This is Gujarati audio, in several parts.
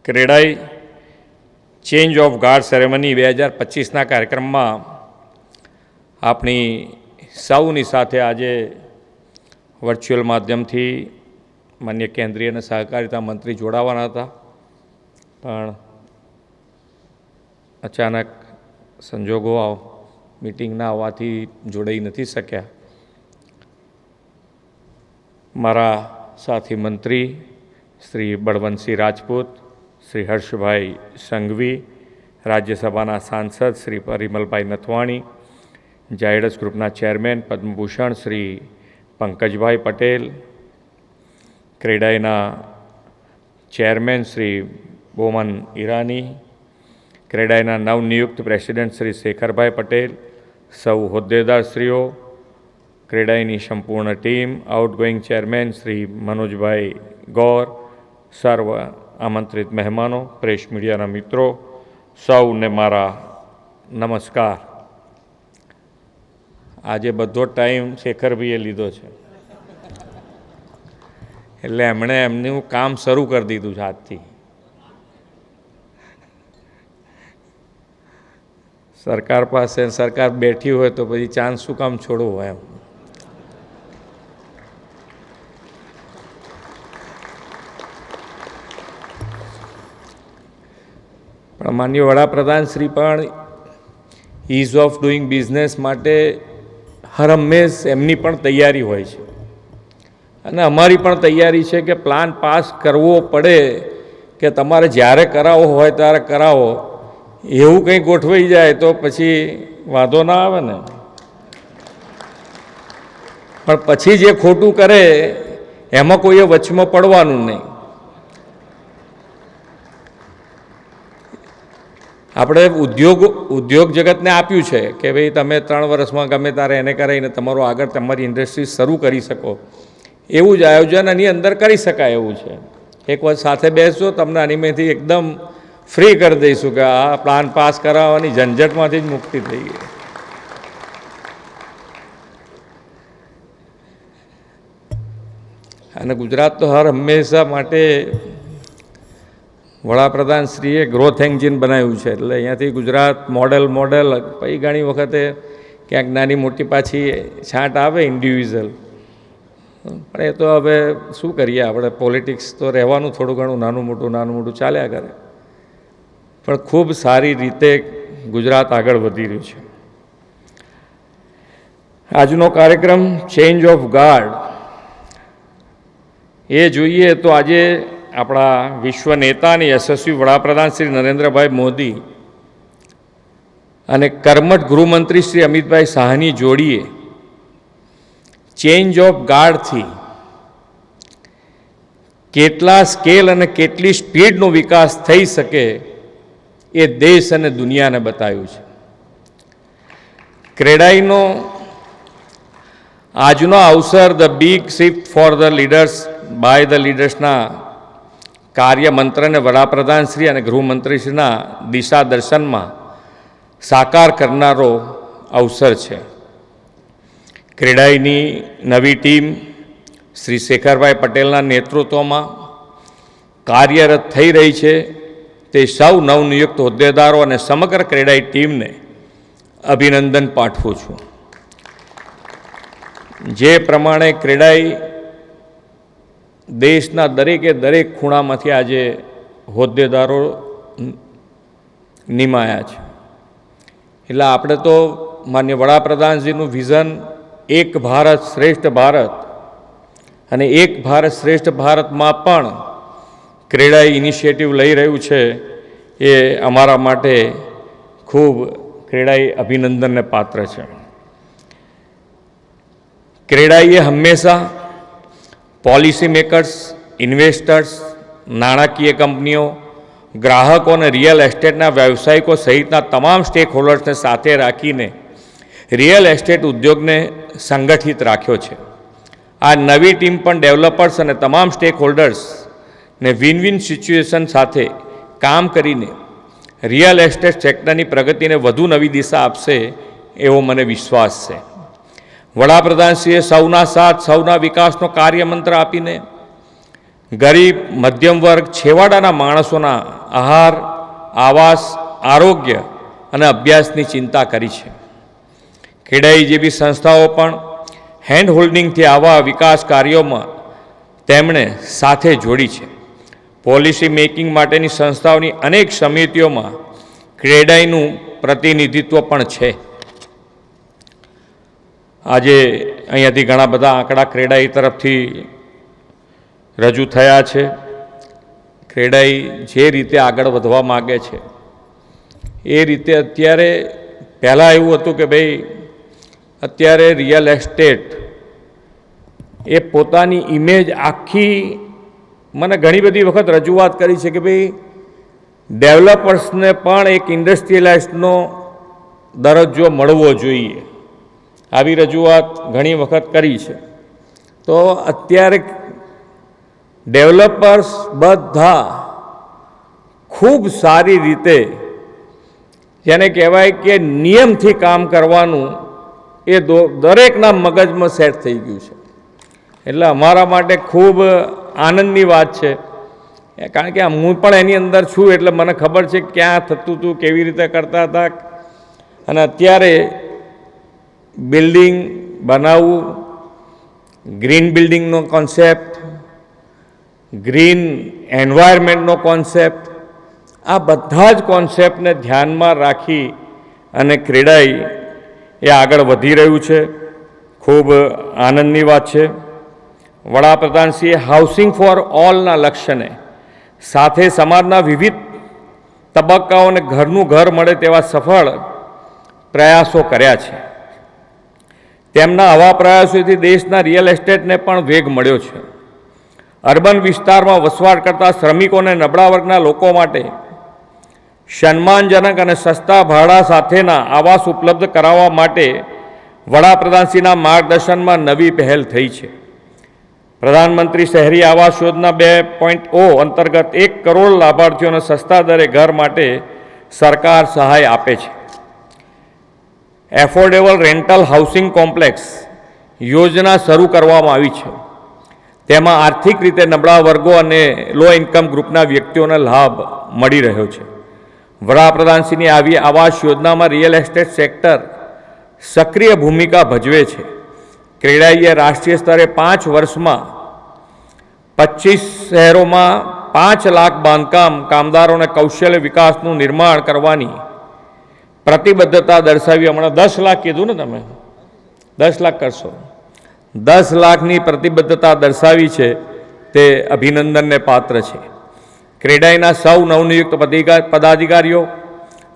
CREDAI change of guard ceremony 2025ના કાર્યક્રમમાં આપણી સૌની સાથે આજે વર્ચ્યુઅલ માધ્યમથી માન્ય કેન્દ્રીય અને સહકારિતા મંત્રી જોડાવાના હતા, પણ અચાનક સંજોગો મીટિંગના આવવાથી જોડાઈ નથી શક્યા. મારા સાથી મંત્રી શ્રી બળવંતસિંહ રાજપૂત, શ્રી હર્ષભાઈ સંઘવી, રાજ્યસભાના સાંસદ શ્રી પરિમલભાઈ નથવાણી, ઝાયડસ ગ્રુપના chairman Padma Bhushan Shri Pankajbhai Patel, ક્રેડાઈના chairman Shri Bouman Irani, ક્રેડાઈના નવનિયુક્ત પ્રેસિડેન્ટ શ્રી શેખરભાઈ પટેલ, સૌ હોદ્દેદારશ્રીઓ, ક્રેડાઈની સંપૂર્ણ ટીમ, આઉટગોઈંગ ચેરમેન શ્રી મનોજભાઈ ગૌર, સર્વ આમંત્રિત મહેમાનો, પ્રેસ મીડિયાના મિત્રો, સૌને મારા નમસ્કાર. આજે બધો ટાઈમ શેખરભાઈએ લીધો છે, એટલે એમણે એમનું કામ શરૂ કરી દીધું છે આજથી. સરકાર પાસે સરકાર બેઠી હોય તો પછી ચાન્સ શું કામ છોડવું હોય એમ. પણ માનનીય વડાપ્રધાનશ્રી પણ ઇઝ ઓફ ડુઈંગ બિઝનેસ માટે હર હંમેશ એમની પણ તૈયારી હોય છે, અને અમારી પણ તૈયારી છે કે પ્લાન પાસ કરવો પડે કે તમારે જ્યારે કરાવવો હોય ત્યારે કરાવો, એવું કંઈ ગોઠવાઈ જાય તો પછી વાંધો ના આવે ને. પણ પછી જે ખોટું કરે એમાં કોઈએ વચમાં પડવાનું નહીં. આપણે ઉદ્યોગ જગતને આપ્યું છે કે ભાઈ તમે 3 વર્ષમાં ગમે ત્યારે એને કરાવીને તમારું આગળ તમારી ઇન્ડસ્ટ્રી શરૂ કરી શકો, એવું જ આયોજન આની અંદર કરી શકાય એવું છે. એક વખત સાથે બેસજો, તમને આનીમાંથી એકદમ ફ્રી કરી દઈશું કે આ પ્લાન પાસ કરાવવાની ઝંઝટમાંથી જ મુક્તિ થઈ ગઈ. અને ગુજરાત તો હર હંમેશા માટે વડાપ્રધાનશ્રીએ ગ્રોથ એન્જિન બનાવ્યું છે, એટલે અહીંયાથી ગુજરાત મોડેલ પછી ઘણી વખતે ક્યાંક નાની મોટી પાછી છાંટ આવે ઇન્ડિવિઝ્યુઅલ, પણ એ તો હવે શું કરીએ, આપણે પોલિટિક્સ તો રહેવાનું, થોડું ઘણું નાનું મોટું ચાલ્યા કરે. પણ ખૂબ સારી રીતે ગુજરાત આગળ વધી રહ્યું છે. આજનો કાર્યક્રમ ચેન્જ ઓફ ગાર્ડ એ જોઈએ તો આજે આપણા વિશ્વ નેતા અને યશસ્વી વડાપ્રધાન શ્રી નરેન્દ્રભાઈ મોદી અને કર્મઠ ગૃહમંત્રી શ્રી અમિતભાઈ શાહની જોડીએ ચેન્જ ઓફ ગાર્ડથી કેટલા સ્કેલ અને કેટલી સ્પીડનો વિકાસ થઈ શકે એ દેશ અને દુનિયાને બતાવ્યું છે. ક્રેડાઈનો આજનો અવસર the big shift for the leaders by the લીડર્સના કાર્ય મંત્રને વડાપ્રધાનશ્રી અને ગૃહમંત્રીશ્રીના દિશા દર્શનમાં સાકાર કરનારો અવસર છે. ક્રેડાઈની નવી ટીમ શ્રી શેખરભાઈ પટેલના નેતૃત્વમાં કાર્યરત થઈ રહી છે, તે સૌ નવનિયુક્ત હોદ્દેદારો અને સમગ્ર ક્રેડાઈ ટીમને અભિનંદન પાઠવું છું. જે પ્રમાણે ક્રેડાઈ દેશના દરેકે દરેક ખૂણામાંથી આજે હોદ્દેદારો નિમાયા છે, એટલે આપણે તો માન્ય વડાપ્રધાનજીનું વિઝન એક ભારત શ્રેષ્ઠ ભારત, અને એક ભારત શ્રેષ્ઠ ભારતમાં પણ ક્રેડાઈ ઇનિશિયેટિવ લઈ રહ્યું છે, એ અમારા માટે ખૂબ ક્રેડાઈ અભિનંદનને પાત્ર છે. ક્રેડાઈએ હંમેશા પોલિસી મેકર્સ, ઇન્વેસ્ટર્સ, નાણાકીય કંપનીઓ, ગ્રાહકો અને રિયલ એસ્ટેટના વ્યવસાયિકો સહિતના તમામ સ્ટેક હોલ્ડર્સને સાથે રાખીને રિયલ એસ્ટેટ ઉદ્યોગને સંગઠિત રાખ્યો છે. આ નવી ટીમ પણ ડેવલપર્સ અને તમામ સ્ટેક હોલ્ડર્સને વિન વિન સિચ્યુએશન સાથે કામ કરીને રિયલ એસ્ટેટ સેક્ટરની પ્રગતિને વધુ નવી દિશા આપશે એવો મને વિશ્વાસ છે. વડાપ્રધાનશ્રીએ સૌના સાથ સૌના વિકાસનો કાર્યમંત્ર આપીને ગરીબ, મધ્યમ વર્ગ, છેવાડાના માણસોના આહાર, આવાસ, આરોગ્ય અને અભ્યાસની ચિંતા કરી છે. ખેડાઈ જેવી સંસ્થાઓ પણ હેન્ડ હોલ્ડિંગથી આવા વિકાસ કાર્યોમાં તેમણે સાથે જોડી છે. પોલિસી મેકિંગ માટેની સંસ્થાઓની અનેક સમિતિઓમાં ક્રેડાઈનું પ્રતિનિધિત્વ પણ છે. આજે અહીંયાથી ઘણા બધા આંકડા ક્રેડાઈ તરફથી રજૂ થયા છે. ક્રેડાઈ જે રીતે આગળ વધવા માગે છે એ રીતે અત્યારે પહેલાં એવું હતું કે ભાઈ અત્યારે રિયલ એસ્ટેટ એ પોતાની ઇમેજ આખી મને ઘણી બધી વખત રજૂઆત કરી છે કે ભાઈ ડેવલપર્સને પણ એક ઇન્ડસ્ટ્રીયલાઇઝનો દરજ્જો મળવો જોઈએ. આવી રજૂઆત ઘણી વખત કરી છે. તો અત્યારે ડેવલપર્સ બધા ખૂબ સારી રીતે જેને કહેવાય કે નિયમથી કામ કરવાનું એ દરેકના મગજમાં સેટ થઈ ગયું છે. એટલે અમારા માટે ખૂબ આનંદની વાત છે, કારણ કે હું પણ એની અંદર છું એટલે મને ખબર છે ક્યાં થતું હતું, કેવી રીતે કરતા હતા. અને અત્યારે બિલ્ડિંગ બનાવવું, ગ્રીન બિલ્ડિંગનો કોન્સેપ્ટ, ગ્રીન એન્વાયરમેન્ટનો કોન્સેપ્ટ, આ બધા જ કોન્સેપ્ટને ધ્યાનમાં રાખી અને ક્રેડાઈ એ આગળ વધી રહ્યું છે. ખૂબ આનંદની વાત છે. વડાપ્રધાનશ્રીએ હાઉસિંગ ફોર ઓલના લક્ષ્યને સાથે સમાજના વિવિધ તબક્કાઓને ઘરનું ઘર મળે તેવા સફળ પ્રયાસો કર્યા છે. તેમના આવા પ્રયાસોથી દેશના રિયલ એસ્ટેટને પણ વેગ મળ્યો છે. અર્બન વિસ્તારમાં વસવાટ કરતા શ્રમિકો અને નબળા વર્ગના લોકો માટે સન્માનજનક અને સસ્તા ભાડા સાથેના આવાસ ઉપલબ્ધ કરાવવા માટે વડાપ્રધાનશ્રીના માર્ગદર્શનમાં નવી પહેલ થઈ છે. પ્રધાનમંત્રી શહેરી આવાસ યોજના 2.0 અંતર્ગત 1 કરોડ લાભાર્થીઓને સસ્તા દરે ઘર માટે સરકાર સહાય આપે છે. એફોર્ડેબલ રેન્ટલ હાઉસિંગ કોમ્પ્લેક્સ યોજના શરૂ કરવામાં આવી છે. તેમાં આર્થિક રીતે નબળા વર્ગો અને લો ઇન્કમ ગ્રુપના વ્યક્તિઓને લાભ મળી રહ્યો છે. વડાપ્રધાનશ્રીની આવી આવાસ યોજનામાં રિયલ એસ્ટેટ સેક્ટર સક્રિય ભૂમિકા ભજવે છે. ક્રેડાઈએ રાષ્ટ્રીય સ્તરે 5 વર્ષમાં 25 શહેરોમાં 5 લાખ બાંધકામ કામદારોને કૌશલ્ય વિકાસનું નિર્માણ કરવાની પ્રતિબદ્ધતા દર્શાવી. હમણાં 10 લાખ કીધું ને તમે, 10 લાખ કરશો, 10 લાખની પ્રતિબદ્ધતા દર્શાવી છે. તે અભિનંદનને પાત્ર છે. ક્રેડાઈના સૌ નવનિયુક્ત પદાધિકારીઓ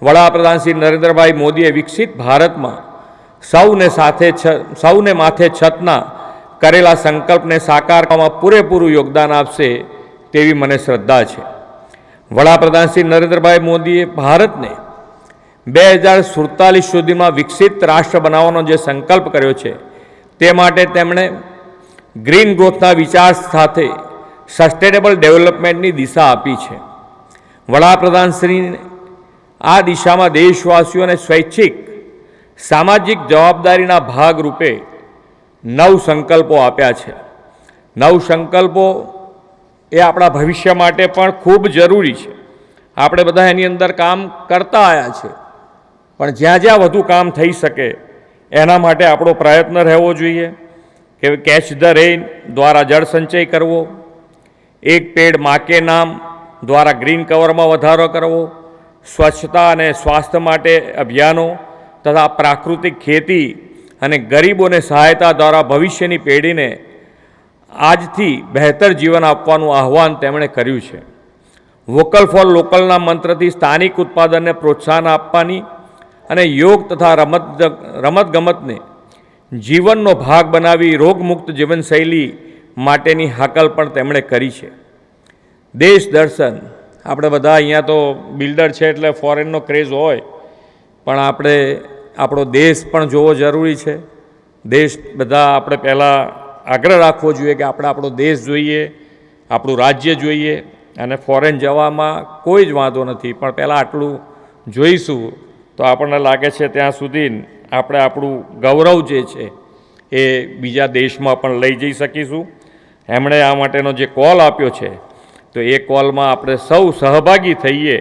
વડાપ્રધાન શ્રી નરેન્દ્રભાઈ મોદીએ વિકસિત ભારતમાં સૌને માથે છતના કરેલા સંકલ્પને સાકાર કરવામાં પૂરેપૂરું યોગદાન આપશે તેવી મને શ્રદ્ધા છે. વડાપ્રધાન શ્રી નરેન્દ્રભાઈ મોદીએ ભારતને 2047 સુધીમાં વિકસિત રાષ્ટ્ર બનાવવાનો જે સંકલ્પ કર્યો છે તે માટે તેમણે ગ્રીન ગ્રોથના વિચાર સાથે સસ્ટેનેબલ ડેવલપમેન્ટની દિશા આપી છે. વડાપ્રધાન શ્રી આ દિશામાં દેશવાસીઓને સ્વૈચ્છિક સામાજિક જવાબદારીના ભાગરૂપે 9 સંકલ્પો આપ્યા છે. 9 સંકલ્પો એ આપણા ભવિષ્ય માટે પણ ખૂબ જરૂરી છે. આપણે બધા એની અંદર કામ કરતા આવ્યા છે, પણ જ્યાં જ્યાં વધુ કામ થઈ શકે એના માટે આપણો પ્રયત્ન રહેવો જોઈએ. કે કેચ ધ રેઇન દ્વારા જળ સંચય કરવો, એક પેડ માં કે નામ દ્વારા ગ્રીન કવરમાં વધારો કરવો, સ્વચ્છતા અને સ્વાસ્થ્ય માટે અભિયાનો તથા પ્રાકૃતિક ખેતી અને ગરીબોને સહાયતા દ્વારા ભવિષ્યની પેઢીને આજથી બહેતર જીવન આપવાનું આહ્વાન તેમણે કર્યું છે. વોકલ ફોર લોકલના મંત્રથી સ્થાનિક ઉત્પાદનને પ્રોત્સાહન આપવાની અને યોગ તથા રમતગમતને જીવનનો ભાગ બનાવી રોગમુક્ત જીવનશૈલી માટેની હાકલ પણ તેમણે કરી છે. દેશ દર્શન, આપણે બધા અહીંયા તો બિલ્ડર છે એટલે ફોરેનનો ક્રેઝ હોય, પણ આપણે આપણો દેશ પણ જોવો જરૂરી છે. દેશ બધા આપણે પહેલાં આગ્રહ રાખવો જોઈએ કે આપણે આપણો દેશ જોઈએ, આપણું રાજ્ય જોઈએ. અને ફોરેન જવામાં કોઈ જ વાંધો નથી, પણ પહેલાં આટલું જોઈશું તો આપણને લાગે છે ત્યાં સુધી આપણે આપણું ગૌરવ જે છે એ બીજા દેશમાં પણ લઈ જઈ શકીશું. એમણે આ માટેનો જે કોલ આપ્યો છે તો એ કોલમાં આપણે સૌ સહભાગી થઈએ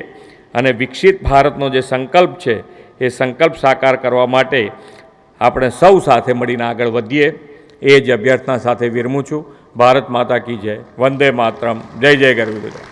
અને વિકસિત ભારતનો જે સંકલ્પ છે એ સંકલ્પ સાકાર કરવા માટે આપણે સૌ સાથે મળીને આગળ વધીએ એ જ અભ્યર્થના સાથે વિરમું છું. ભારત માતા કી જય. વંદે માતરમ. જય જય ગરવી ગુજરાત.